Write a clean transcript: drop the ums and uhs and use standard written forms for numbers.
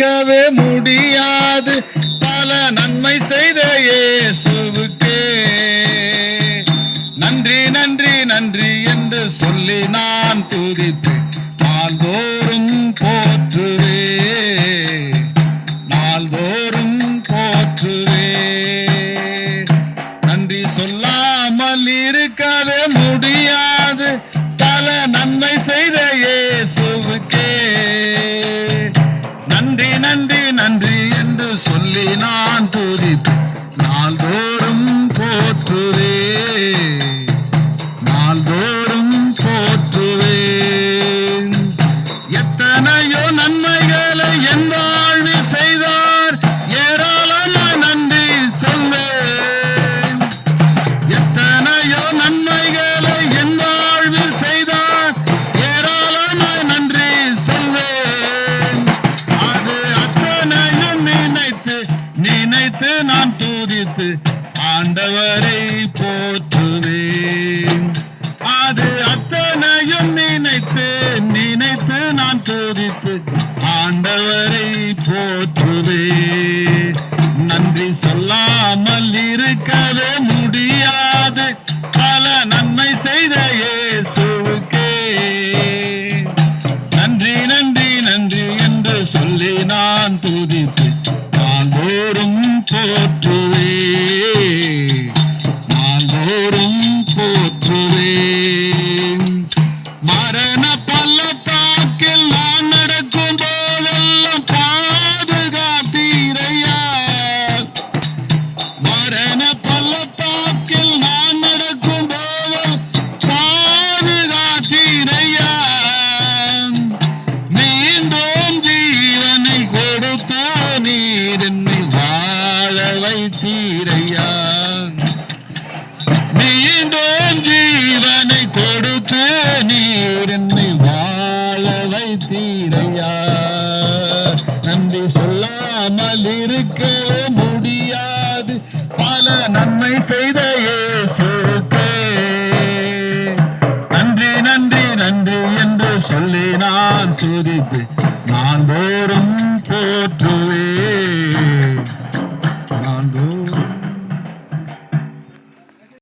இருக்கவே முடியாது பல நன்மை செய்த இயேசுவுக்கே நன்றி நன்றி நன்றி என்று சொல்லி நான் துதித்து நாள்தோறும் போற்றுவே நாள்தோறும் போற்றுவே நன்றி சொல்லாமல் இருக்கவே முடியாது பல நன்மை செய்த இயேசுவுக்கே நன்றி நன்றி நன்றி என்று சொல்லி நான் துதித்து நாள்தோறும் போற்றுவே நாள்தோறும் போற்றுவே எத்தனையோ நன்மைகளை என் வாழ்வில் செய்தார் ஏராளமாய் நன்றி சொல்வேன் எத்தனையோ நன்மைகளை என் வாழ்வில் செய்தார் ஏராளமாய் நன்றி சொல்வேன் அது அத்தனையும் நினைத்து நினைத்து நான் துதித்து ஆண்டவரை போற்றுவேன் அது அத்தனையும் நினைத்து நினைத்து நான் துதித்து ஆண்டவரை போற்றுவேன் நன்றி சொல்லாமல் இருக்கவே முடியாது பல நன்மை செய்த இயேசுவுக்கே நன்றி நன்றி நன்றி என்று சொல்லி நான் துதித்து நாள்தோறும் போற்றுவே நாள்தோறும் போற்றுவே மரண பள்ளத்தாக்கில் நான் நடக்கும் போதெல்லாம் பாதுகாத்தீரையா மரண பள்ளத்தாக்கில் நான் நடக்கும் போதெல்லாம் பாதுகாத்தீரையா மீண்டும் ஜீவனை கொடுத்து நீர் என்னை வாழ வைத்தீரையா மீண்டும் ஜீவனை கொடுத்து நீர் என்னை வாழ வைத்தீரையா நன்றி சொல்லாமல் இருக்கவே முடியாது பல நன்மை செய்த இயேசுவுக்கே நன்றி நன்றி நன்றி என்று சொல்லி நான் துதித்து